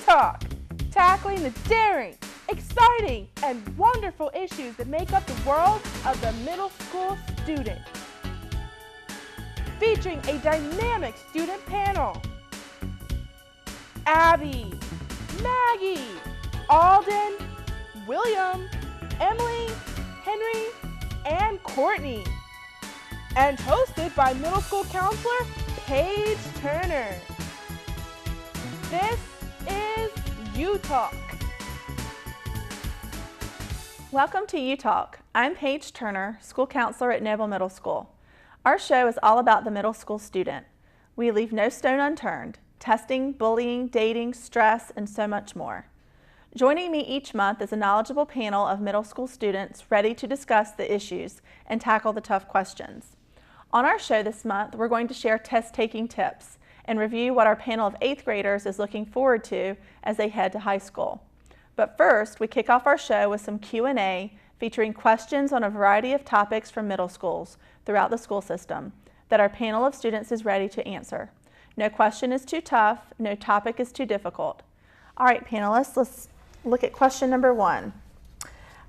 Talk, tackling the daring, exciting, and wonderful issues that make up the world of the middle school student. Featuring a dynamic student panel. Abby, Maggie, Alden, William, Emily, Henry, and Courtney. And hosted by middle school counselor Paige Turner. This is You Talk. Welcome to You Talk. I'm Paige Turner, school counselor at Noble Middle School. Our show is all about the middle school student. We leave no stone unturned, testing, bullying, dating, stress, and so much more. Joining me each month is a knowledgeable panel of middle school students ready to discuss the issues and tackle the tough questions. On our show this month, we're going to share test-taking tips and review what our panel of 8th graders is looking forward to as they head to high school. But first, we kick off our show with some Q&A featuring questions on a variety of topics from middle schools throughout the school system that our panel of students is ready to answer. No question is too tough, no topic is too difficult. All right, panelists, let's look at question number 1.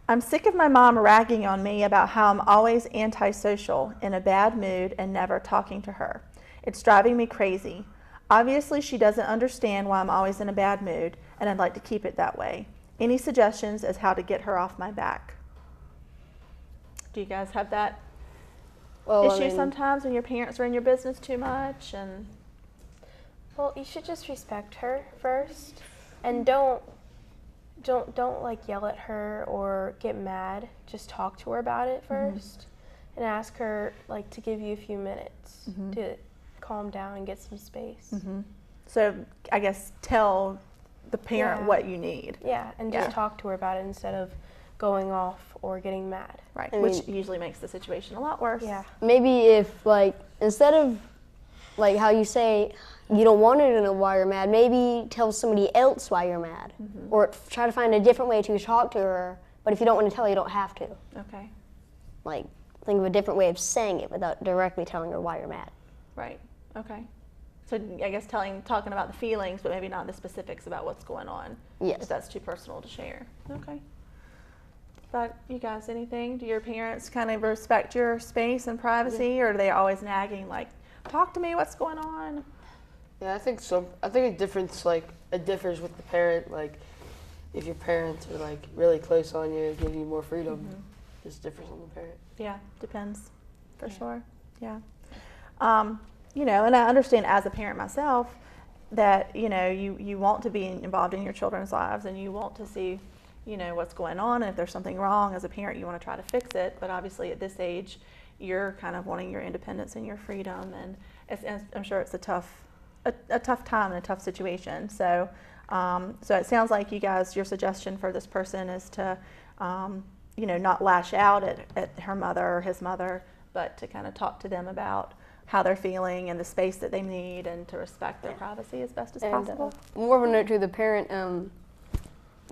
I'm sick of my mom ragging on me about how I'm always antisocial, in a bad mood, and never talking to her. It's driving me crazy. Obviously, she doesn't understand why I'm always in a bad mood, and I'd like to keep it that way. Any suggestions as how to get her off my back? Do you guys have that issue sometimes when your parents are in your business too much? Well, you should just respect her first, and don't like yell at her or get mad. Just talk to her about it first, and ask her like to give you a few minutes to calm down and get some space. So I guess tell the parent what you need. Yeah, and just talk to her about it instead of going off or getting mad. Right, which usually makes the situation a lot worse. Yeah. Maybe if instead of how you say you don't want her to know why you're mad, maybe tell somebody else why you're mad. Or try to find a different way to talk to her, but if you don't want to tell her, you don't have to. Okay. Think of a different way of saying it without directly telling her why you're mad. Right, okay. So I guess talking about the feelings, but maybe not the specifics about what's going on. Yes. If that's too personal to share. Okay. But you guys, anything? Do your parents kind of respect your space and privacy, or are they always nagging, talk to me, what's going on? Yeah, I think so. I think it differs with the parent. If your parents are really close on you, give you more freedom. It's different from the parent. Yeah, depends, for sure. Yeah. And I understand as a parent myself that you want to be involved in your children's lives, and you want to see what's going on, and if there's something wrong as a parent, you want to try to fix it. But obviously, at this age, you're kind of wanting your independence and your freedom, and I'm sure it's a tough time and a tough situation. So it sounds like you guys, your suggestion for this person is to, not lash out at her mother or his mother, but to kind of talk to them about how they're feeling and the space that they need, and to respect their privacy as best as possible. More of a note to the parent,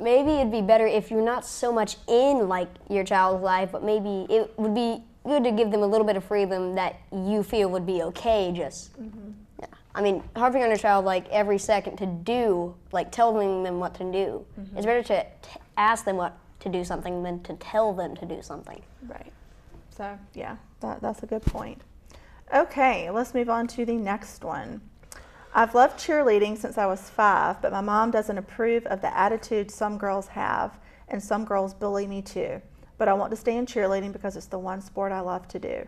maybe it'd be better if you're not so much in your child's life, but maybe it would be good to give them a little bit of freedom that you feel would be okay. Harping on a child every second to do, telling them what to do. It's better to ask them what to do something than to tell them to do something. Right. So yeah, that's a good point. Okay, let's move on to the next one. I've loved cheerleading since I was 5, but my mom doesn't approve of the attitude some girls have, and some girls bully me too. But I want to stay in cheerleading because it's the one sport I love to do.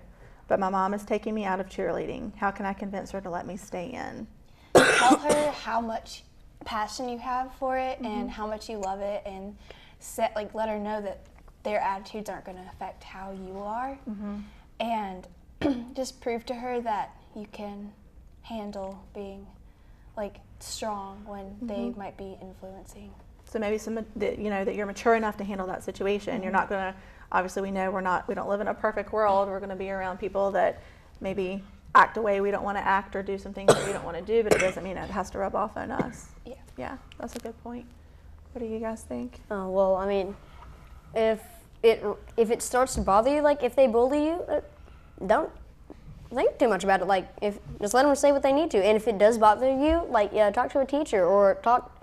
But my mom is taking me out of cheerleading. How can I convince her to let me stay in? Tell her how much passion you have for it and how much you love it, and let her know that their attitudes aren't going to affect how you are. And just prove to her that you can handle being strong when they might be influencing. So maybe that you're mature enough to handle that situation. You're not going to, obviously we know we don't live in a perfect world. We're going to be around people that maybe act a way we don't want to act, or do some things that we don't want to do, but it doesn't mean it has to rub off on us. Yeah, that's a good point. What do you guys think? If it starts to bother you, if they bully you, don't think too much about it. Just let them say what they need to, and if it does bother you, talk to a teacher or talk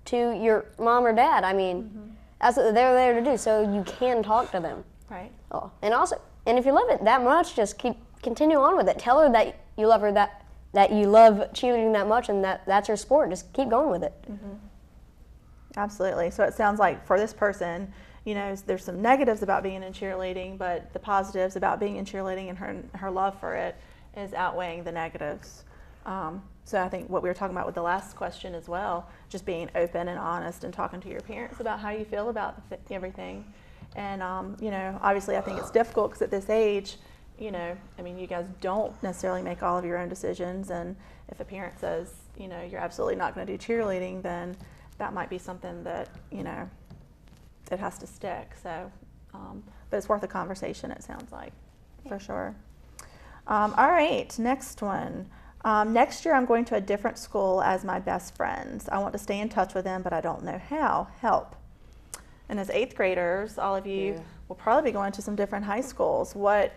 to your mom or dad. I mean, that's what they're there to do, so you can talk to them. Right. Oh, and if you love it that much, just continue on with it. Tell her that you love her, that you love cheerleading that much, and that's your sport. Just keep going with it. Absolutely. So it sounds like for this person, you know, there's some negatives about being in cheerleading, but the positives about being in cheerleading and her love for it is outweighing the negatives. So I think what we were talking about with the last question as well, just being open and honest and talking to your parents about how you feel about everything. And, you know, obviously I think it's difficult because at this age, you know, I mean, you guys don't necessarily make all of your own decisions. And if a parent says, you know, you're absolutely not going to do cheerleading, then that might be something that, you know, it has to stick. So, but it's worth a conversation, it sounds like, for sure. All right, next one. Next year I'm going to a different school as my best friends. I want to stay in touch with them, but I don't know how. Help. And as 8th graders, all of you will probably be going to some different high schools. What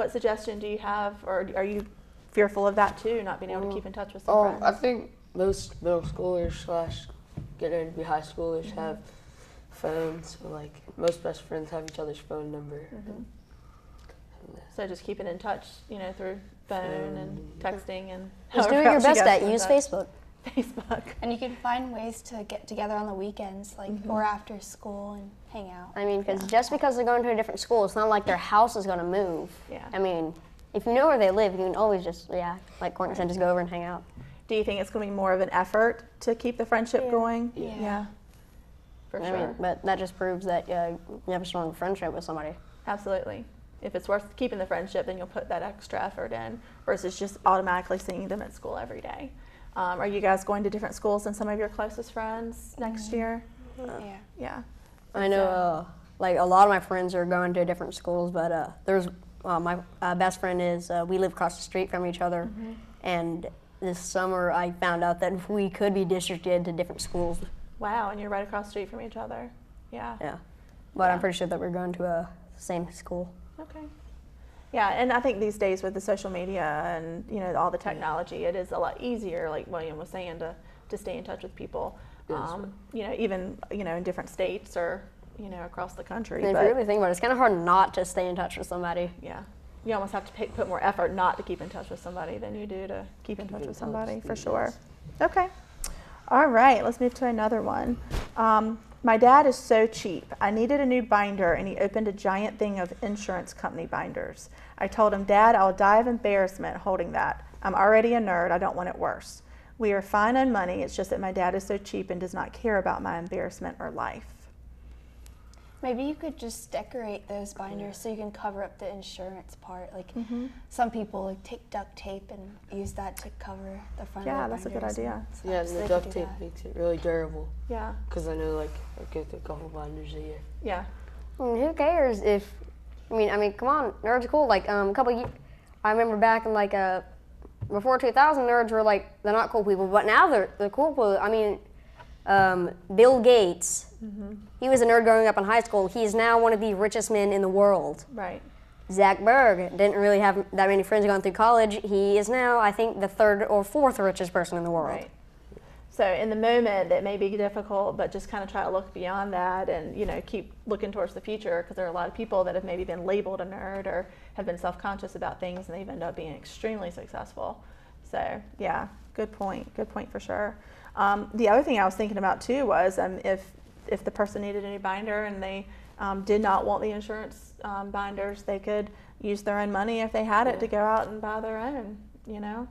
suggestion do you have, or are you fearful of that too, not being able to keep in touch with some friends? I think most middle schoolers / getting ready to be high schoolers have phones. So like most best friends have each other's phone number. So just keeping in touch, you know, through phone and texting and Just do what you're best at. Use Facebook. Facebook. And you can find ways to get together on the weekends, like or after school, and hang out. I mean, because just because they're going to a different school, it's not like their house is going to move. Yeah. I mean, if you know where they live, you can always just, like Courtney said, just go over and hang out. Do you think it's going to be more of an effort to keep the friendship going? Yeah. For I sure. mean, but that just proves that you have a strong friendship with somebody. Absolutely. If it's worth keeping the friendship, then you'll put that extra effort in versus just automatically seeing them at school every day. Are you guys going to different schools than some of your closest friends next year? Yeah. I know, like a lot of my friends are going to different schools, but there's my best friend is we live across the street from each other, and this summer I found out that we could be districted to different schools. Wow, and you're right across the street from each other. Yeah. Yeah, but I'm pretty sure that we're going to the same school. Okay. Yeah, and I think these days with the social media and, you know, all the technology, it is a lot easier, like William was saying, to stay in touch with people, you know, even, you know, in different states or, you know, across the country. And if you really think about it, it's kind of hard not to stay in touch with somebody. Yeah. You almost have to put more effort not to keep in touch with somebody than you do to keep in touch with somebody, for sure. Okay. All right, let's move to another one. My dad is so cheap. I needed a new binder, and he opened a giant thing of insurance company binders. I told him, Dad, I'll die of embarrassment holding that. I'm already a nerd. I don't want it worse. We are fine on money. It's just that my dad is so cheap and does not care about my embarrassment or life. Maybe you could just decorate those binders so you can cover up the insurance part. Like some people like take duct tape and use that to cover the front Yeah, of the that's a good binders idea. Yeah, and so the they duct could do tape that. makes it really durable. Yeah. Because I know, like, I go through a couple binders a year. Yeah. I mean, who cares if? I mean, come on, nerds are cool. Like a couple years, I remember back in like before 2000, nerds were like they're not cool people, but now they're cool people. I mean, Bill Gates. He was a nerd growing up in high school. He's now one of the richest men in the world. Right. Zach Berg didn't really have that many friends going through college. He is now, I think, the 3rd or 4th richest person in the world. Right. So in the moment, it may be difficult, but just kind of try to look beyond that and, you know, keep looking towards the future, because there are a lot of people that have maybe been labeled a nerd or have been self-conscious about things, and they've ended up being extremely successful. So, yeah, good point. Good point for sure. The other thing I was thinking about, too, was if the person needed a new binder and they did not want the insurance binders, they could use their own money if they had it to go out and buy their own, you know.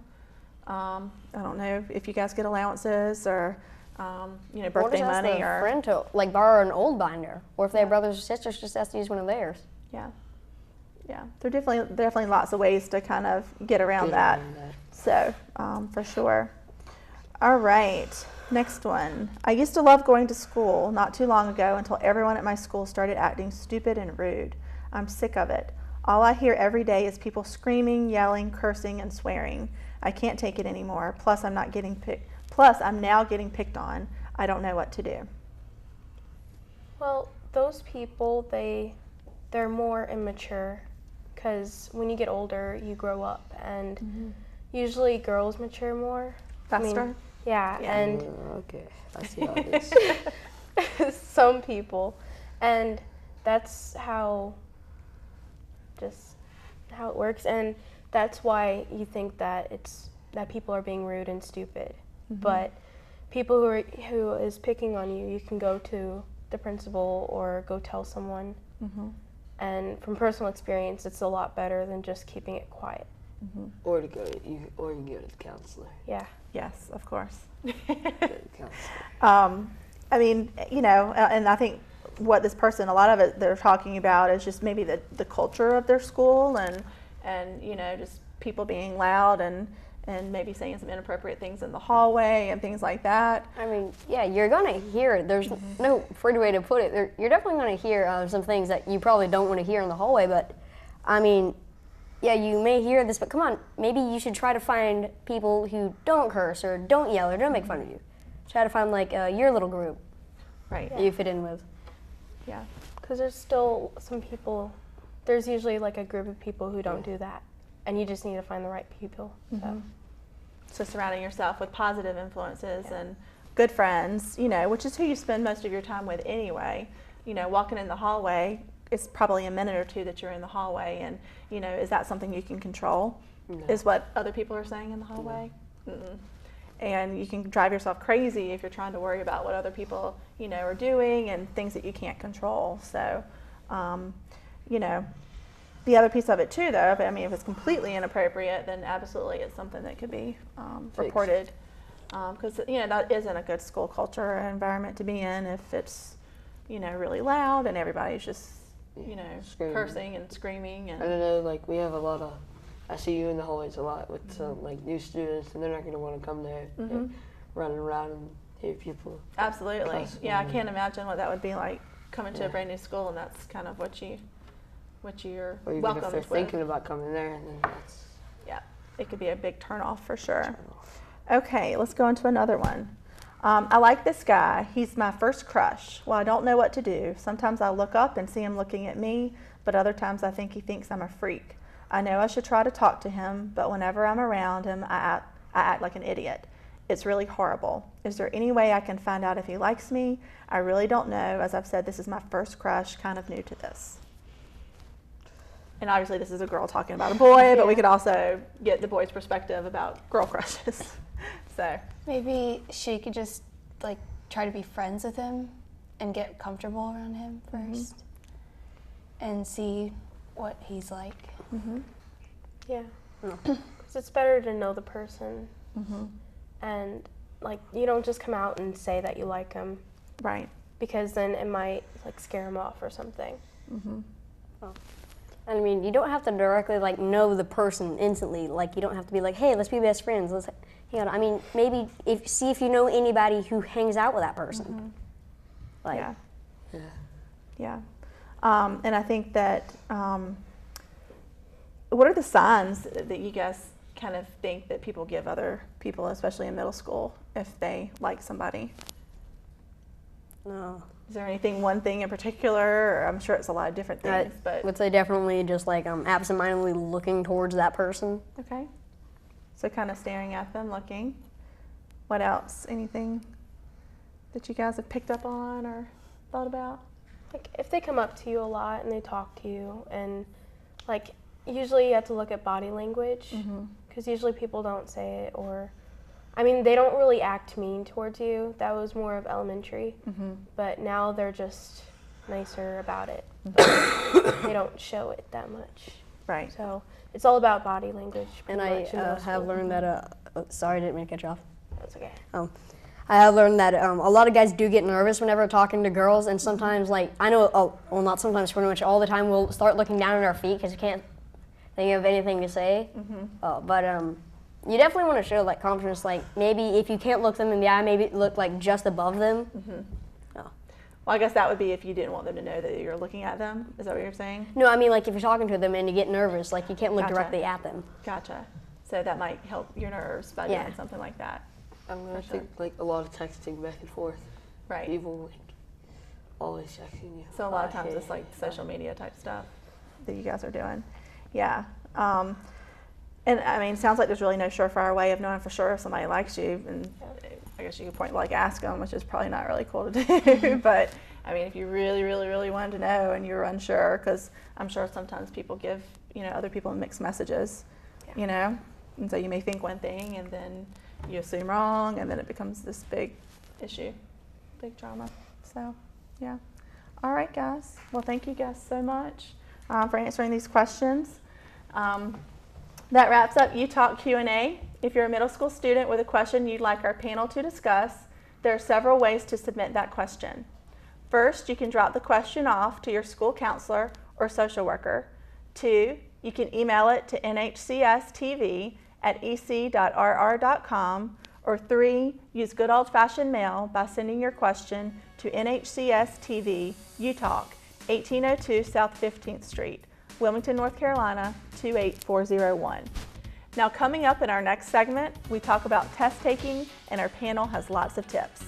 I don't know if you guys get allowances or, you know, birthday money Or or. friend to like borrow an old binder, or if they have brothers or sisters, just ask to use one of theirs. Yeah. Yeah. There are definitely lots of ways to kind of get around that. So, for sure. All right. Next one. I used to love going to school not too long ago until everyone at my school started acting stupid and rude. I'm sick of it. All I hear every day is people screaming, yelling, cursing, and swearing. I can't take it anymore. Plus, I'm now getting picked on. I don't know what to do. Well, those people, they're more immature, because when you get older, you grow up, and usually girls mature more. Faster? Yeah, Yeah. and Okay, I see how it is. some people, and that's just how it works, and that's why you think that that people are being rude and stupid. But people who is picking on you, you can go to the principal or go tell someone. And from personal experience, it's a lot better than just keeping it quiet. Or you go to the counselor. Yeah. Yes, of course. Go to the counselor. I mean, you know, and I think what this person, a lot of it they're talking about is just maybe the culture of their school and you know, just people being loud and maybe saying some inappropriate things in the hallway and things like that. I mean, yeah, you're gonna hear. There's no pretty way to put it. You're definitely gonna hear some things that you probably don't want to hear in the hallway. But I mean, yeah, you may hear this, but come on, maybe you should try to find people who don't curse or don't yell or don't make fun of you. Try to find like your little group Right. that you fit in with. Yeah. Because there's still some people, there's usually like a group of people who don't do that. And you just need to find the right people. So surrounding yourself with positive influences and good friends, you know, which is who you spend most of your time with anyway. You know, walking in the hallway, it's probably a minute or two that you're in the hallway, and you know, is that something you can control? No. Is what other people are saying in the hallway? And you can drive yourself crazy if you're trying to worry about what other people, you know, are doing and things that you can't control. So, you know, the other piece of it too, though, I mean, if it's completely inappropriate, then absolutely it's something that could be reported. Because, you know, that isn't a good school culture or environment to be in if it's, you know, really loud and everybody's just, you know, Screaming. cursing and screaming. I don't know, like we have a lot of, I see you in the hallways a lot with some like new students, and they're not going to want to come there, running around and hear people. Absolutely. cuss Yeah, I and- can't imagine what that would be like coming to a brand new school, and that's kind of what you're Or even welcomed if they're with. thinking about coming there, and then that's Yeah, it could be a big turnoff for sure. turn off. Okay, let's go into another one. I like this guy. He's my first crush. Well, I don't know what to do. Sometimes I look up and see him looking at me, but other times I think he thinks I'm a freak. I know I should try to talk to him, but whenever I'm around him, I act like an idiot. It's really horrible. Is there any way I can find out if he likes me? I really don't know. As I've said, this is my first crush, kind of new to this. And obviously this is a girl talking about a boy, but we could also get the boy's perspective about girl crushes. So, Maybe she could just like try to be friends with him and get comfortable around him first and see what he's like. Yeah. Because it's better to know the person. And, like, you don't just come out and say that you like them, right. because then it might, like, scare them off or something. I mean, you don't have to directly like know the person instantly. Like you don't have to be like, hey, let's be best friends. Let's hang out. I mean, maybe see if you know anybody who hangs out with that person. Like, Yeah. Yeah. And I think that, what are the signs that you guys kind of think that people give other people, especially in middle school, if they like somebody? no. Is there anything, one thing in particular? Or I'm sure it's a lot of different things, I but would say definitely just like absentmindedly looking towards that person. okay. So kind of staring at them, looking. What else? Anything that you guys have picked up on or thought about? Like, if they come up to you a lot and they talk to you, and, like, usually you have to look at body language, because usually people don't say it, or, I mean, they don't really act mean towards you. That was more of elementary, but now they're just nicer about it. But they don't show it that much. Right. So it's all about body language. And pretty I much in middle have school. learned that. Sorry, I didn't mean to cut you off. That's okay. I have learned that a lot of guys do get nervous whenever talking to girls, and sometimes, like, I know, well, not sometimes, pretty much all the time, we'll start looking down at our feet because we can't think of anything to say. But you definitely want to show, like, confidence. Like, maybe if you can't look them in the eye, maybe look, like, just above them. Well, I guess that would be if you didn't want them to know that you're looking at them. Is that what you're saying? No, I mean, like, if you're talking to them and you get nervous, like, you can't look Gotcha. directly at them. Gotcha. So that might help your nerves by Yeah. doing something like that. I'm gonna For sure. think like a lot of texting back and forth. Right. People like always texting you. So a lot of Hi, times hey, it's like hi. social media type stuff that you guys are doing. Yeah. And I mean, it sounds like there's really no surefire way of knowing for sure if somebody likes you. And I guess you could point like ask them, which is probably not really cool to do. But I mean, if you really, really, really wanted to know and you're unsure, because I'm sure sometimes people give, you know, other people mixed messages, you know, and so you may think one thing and then you assume wrong, and then it becomes this big issue, big drama. So, yeah. All right, guys. Well, thank you guys so much for answering these questions. That wraps up UTalk Q&A. If you're a middle school student with a question you'd like our panel to discuss, there are several ways to submit that question. First, you can drop the question off to your school counselor or social worker. 2, you can email it to nhcstv@ec.rr.com. Or 3, use good old-fashioned mail by sending your question to NHCS-TV, UTalk, 1802 South 15th Street, Wilmington, North Carolina, 28401. Now, coming up in our next segment, we talk about test taking, and our panel has lots of tips.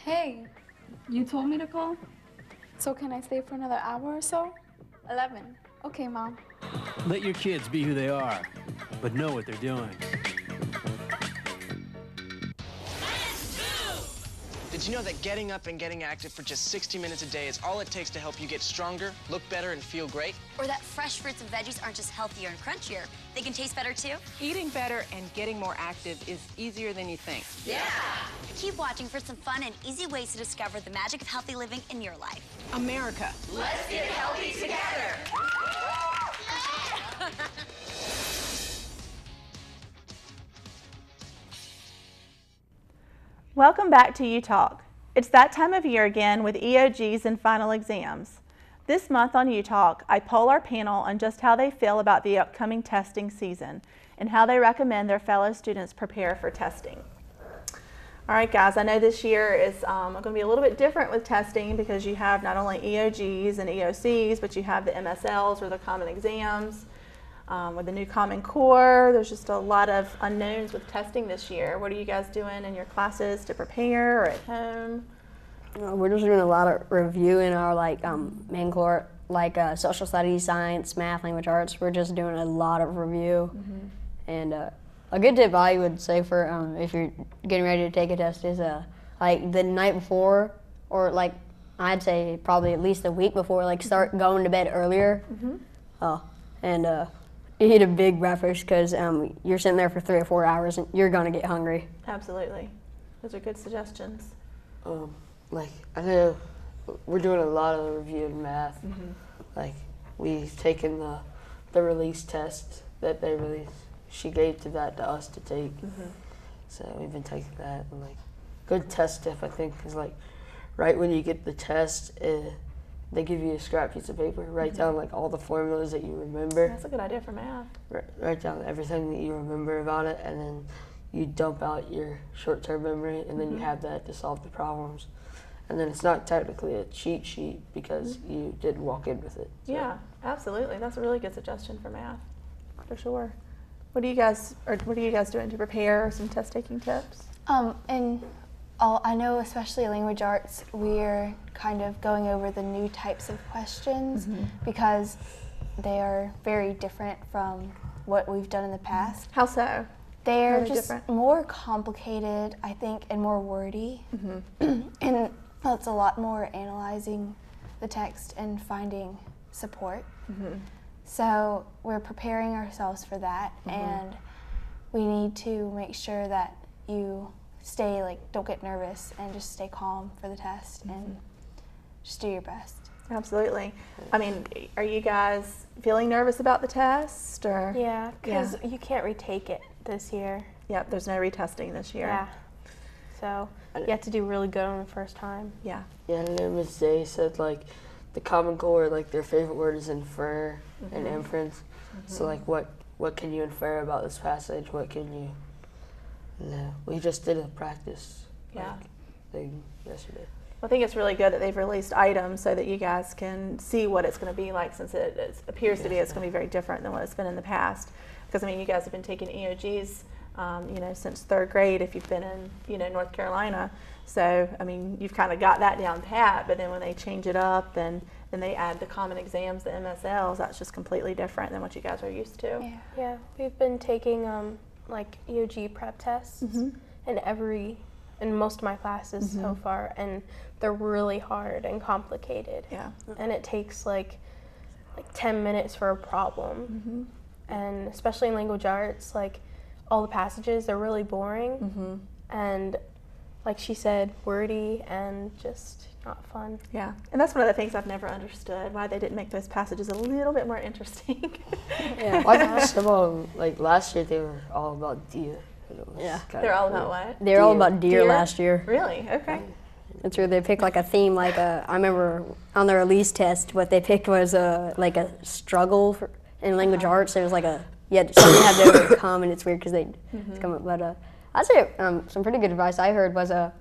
Hey, you told me to call? So can I stay for another hour or so? 11. Okay, Mom. Let your kids be who they are, but know what they're doing. Did you know that getting up and getting active for just 60 minutes a day is all it takes to help you get stronger, look better, and feel great? Or that fresh fruits and veggies aren't just healthier and crunchier, they can taste better too? Eating better and getting more active is easier than you think. Yeah! Keep watching for some fun and easy ways to discover the magic of healthy living in your life. America. Let's get healthy together! Welcome back to UTalk. It's that time of year again with EOGs and final exams. This month on UTalk, I poll our panel on just how they feel about the upcoming testing season and how they recommend their fellow students prepare for testing. All right, guys, I know this year is going to be a little bit different with testing because you have not only EOGs and EOCs, but you have the MSLs or the common exams. With the new Common Core, there's just a lot of unknowns with testing this year. What are you guys doing in your classes to prepare or at home? We're just doing a lot of review in our main core, social studies, science, math, language arts. We're just doing a lot of review. And a good tip I would say for if you're getting ready to take a test is the night before, or I'd say probably at least a week before, start going to bed earlier. And eat a big breakfast because you're sitting there for 3 or 4 hours and you're gonna get hungry. Absolutely, those are good suggestions. I know we're doing a lot of review in math. We've taken the release test that they released. She gave to us to take. So we've been taking that. And good test tip I think is right when you get the test, they give you a scrap piece of paper. Write down all the formulas that you remember. That's a good idea for math. Write down everything that you remember about it, and then you dump out your short-term memory, and then you have that to solve the problems. And then it's not technically a cheat sheet because you did walk in with it. So. Yeah, absolutely. That's a really good suggestion for math, for sure. What are you guys doing to prepare? Some test-taking tips? I know, especially language arts, we're kind of going over the new types of questions because they are very different from what we've done in the past. How so? They're just different? More complicated, I think, and more wordy. And it's a lot more analyzing the text and finding support. So we're preparing ourselves for that, and we need to make sure that you stay, don't get nervous and just stay calm for the test and just do your best. Absolutely. I mean, are you guys feeling nervous about the test? Or? Yeah, because you can't retake it this year. Yep, there's no retesting this year. Yeah. So you have to do really good on the first time. Yeah. Yeah, and then Ms. Day said the Common Core, their favorite word is infer and inference. So what what can you infer about this passage? What can you? No, we just did a practice thing yesterday. I think it's really good that they've released items so that you guys can see what it's going to be like, since it appears to be it's going to be very different than what it's been in the past. Because, I mean, you guys have been taking EOGs, you know, since 3rd grade if you've been in, you know, North Carolina. So, I mean, you've kind of got that down pat, but then when they change it up and then they add the common exams, the MSLs, that's just completely different than what you guys are used to. Yeah, we've been taking like EOG prep tests in most of my classes so far, and they're really hard and complicated. Yeah. And it takes like 10 minutes for a problem. And especially in language arts, like all the passages are really boring and, like she said, wordy and just not fun. Yeah, and that's one of the things I've never understood, why they didn't make those passages a little bit more interesting. Yeah, well, I think some of them, like last year, they were all about deer. Yeah. They're all about what? They're all about deer last year. Really? Okay. That's where they picked like a theme, like I remember on the release test, what they picked was like a struggle in language arts. There was like something you had to overcome, and it's weird because they come up. But I'd say some pretty good advice I heard was I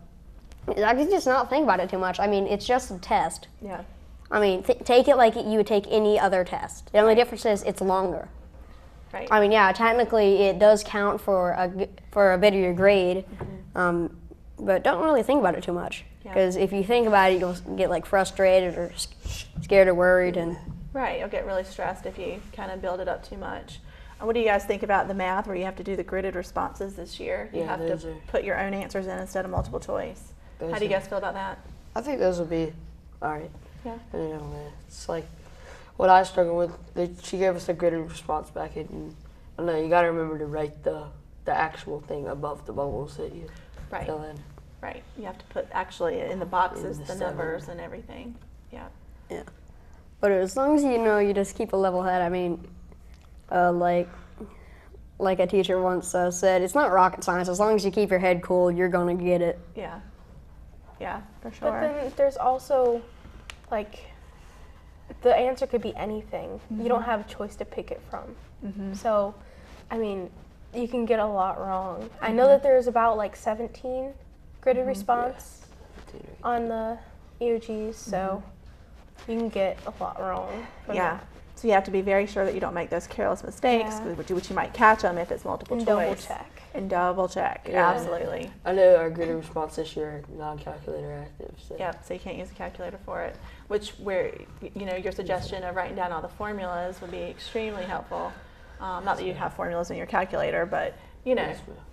could just not think about it too much. I mean, it's just a test. Yeah. I mean, take it like you would take any other test. The only difference is it's longer. Right. I mean, yeah, technically it does count for a bit of your grade, but don't really think about it too much. Because if you think about it, you'll get like frustrated or scared or worried, and right, you'll get really stressed if you kind of build it up too much. What do you guys think about the math, where you have to do the gridded responses this year? You have to put your own answers in instead of multiple choice. How do you guys feel about that? I think those would be all right. Yeah. I don't know, man. It's like what I struggle with. She gave us a gridded response packet, and I don't know, you got to remember to write the actual thing above the bubbles that you fill in. Right. You have to put actually in the boxes the numbers and everything. Yeah. Yeah. But as long as you know, you just keep a level head. I mean, like a teacher once said, it's not rocket science. As long as you keep your head cool, you're gonna get it. Yeah. Yeah, for sure. But then there's also, like, the answer could be anything. You don't have a choice to pick it from. So, I mean, you can get a lot wrong. I know that there's about like 17 gridded response on the EOGs, so you can get a lot wrong. Yeah. So you have to be very sure that you don't make those careless mistakes, which you might catch them if it's multiple choice. Double check. And double check. Yeah. Absolutely. I know our gridded response this year are non-calculator active. So. Yeah, so you can't use a calculator for it, where your suggestion of writing down all the formulas would be extremely helpful. Not that you have formulas in your calculator, but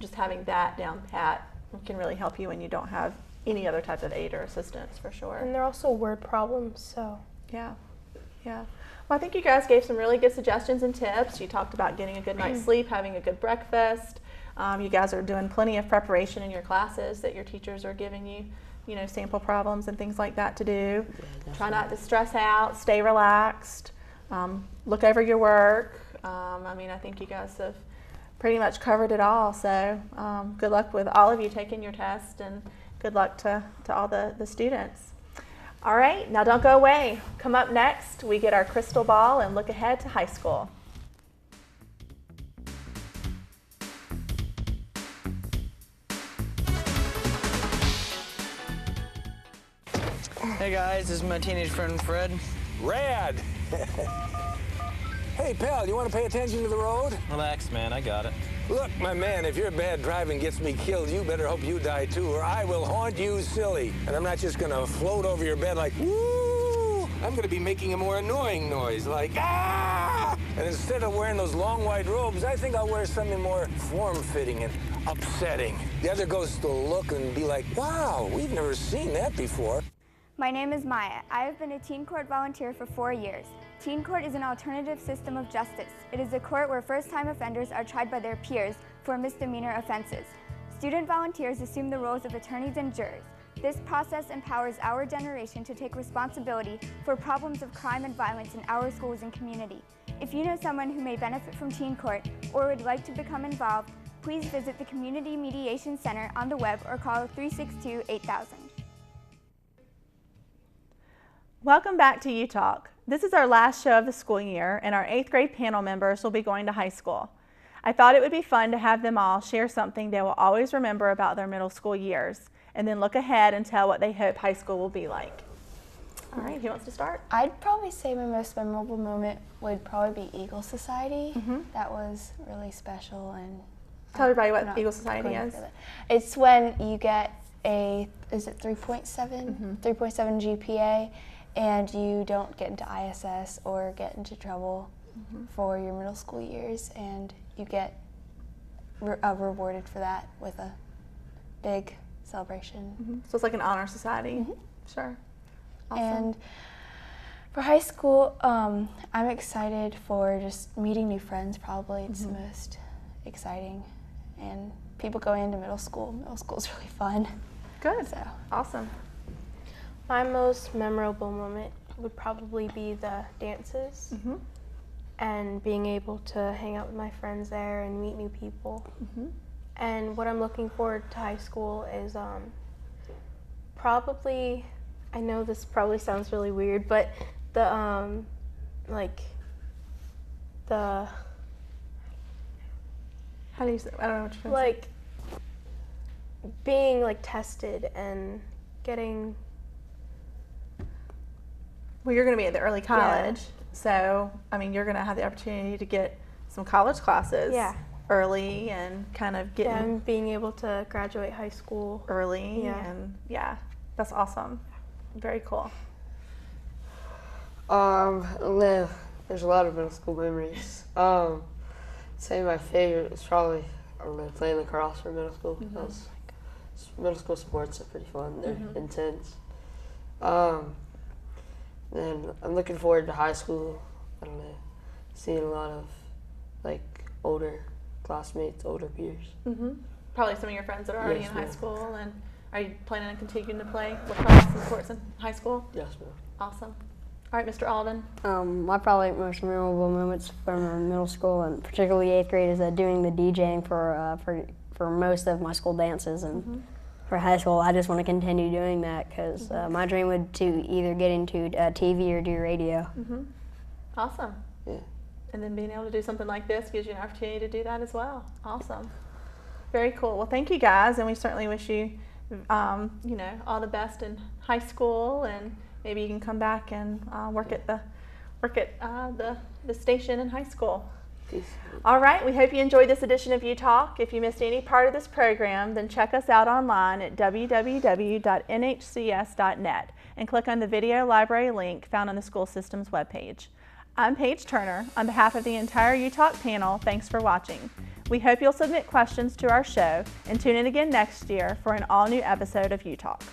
just having that down pat can really help you when you don't have any other type of aid or assistance, for sure. And they're also word problems, so. Yeah. Well, I think you guys gave some really good suggestions and tips. You talked about getting a good night's sleep, having a good breakfast. You guys are doing plenty of preparation in your classes that your teachers are giving you, sample problems and things like that to do. Try not to stress out, stay relaxed, look over your work. I think you guys have pretty much covered it all. So good luck with all of you taking your test, and good luck to all the students. All right, now don't go away. Come up next, we get our crystal ball and look ahead to high school. Hey guys, this is my teenage friend Fred. Rad! Hey pal, you want to pay attention to the road? Relax, man, I got it. Look, my man, if your bad driving gets me killed, you better hope you die too, or I will haunt you silly. And I'm not just gonna float over your bed like, woo! I'm gonna be making a more annoying noise, like, ah! And instead of wearing those long white robes, I think I'll wear something more form-fitting and upsetting. The other ghosts will look and be like, wow, we've never seen that before. My name is Maya. I have been a teen court volunteer for 4 years. Teen court is an alternative system of justice. It is a court where first-time offenders are tried by their peers for misdemeanor offenses. Student volunteers assume the roles of attorneys and jurors. This process empowers our generation to take responsibility for problems of crime and violence in our schools and community. If you know someone who may benefit from teen court or would like to become involved, please visit the Community Mediation Center on the web or call 362-8000. Welcome back to U Talk. This is our last show of the school year, and our 8th grade panel members will be going to high school. I thought it would be fun to have them all share something they will always remember about their middle school years, and then look ahead and tell what they hope high school will be like. All right, who wants to start? I'd probably say my most memorable moment would probably be Eagle Society. That was really special. And tell everybody what Eagle Society is. It's when you get a, is it 3.7 GPA, and you don't get into ISS or get into trouble for your middle school years, and you get rewarded for that with a big celebration. So it's like an honor society. Sure. Awesome. And for high school, I'm excited for just meeting new friends. Probably it's the most exciting, and people going into middle school. Middle school is really fun. Good. So awesome. My most memorable moment would probably be the dances and being able to hang out with my friends there and meet new people. And what I'm looking forward to high school is probably, I know this probably sounds really weird, but the like the, how do you say, I don't know what you're trying like being like tested and getting. Well, you're going to be at the early college, so I mean, you're going to have the opportunity to get some college classes early and kind of get and being able to graduate high school early, and that's awesome. Very cool. There's a lot of middle school memories. Say my favorite is probably playing lacrosse for middle school. Middle school sports are pretty fun. They're intense. And I'm looking forward to high school. I don't know, seeing a lot of like older classmates, older peers. Probably some of your friends that are already in high school. And are you planning on continuing to play lacrosse and sports in high school? Yes, ma'am. Awesome. All right, Mr. Alden. My probably most memorable moments from middle school, and particularly 8th grade, is doing the DJing for most of my school dances. And for high school, I just want to continue doing that because my dream would to either get into TV or do radio. Awesome. Yeah. And then being able to do something like this gives you an opportunity to do that as well. Awesome. Very cool. Well, thank you guys, and we certainly wish you, you know, all the best in high school, and maybe you can come back and work at the station in high school. All right, we hope you enjoyed this edition of U Talk. If you missed any part of this program, then check us out online at www.nhcs.net and click on the video library link found on the school system's webpage. I'm Paige Turner. On behalf of the entire U Talk panel, thanks for watching. We hope you'll submit questions to our show and tune in again next year for an all-new episode of U Talk.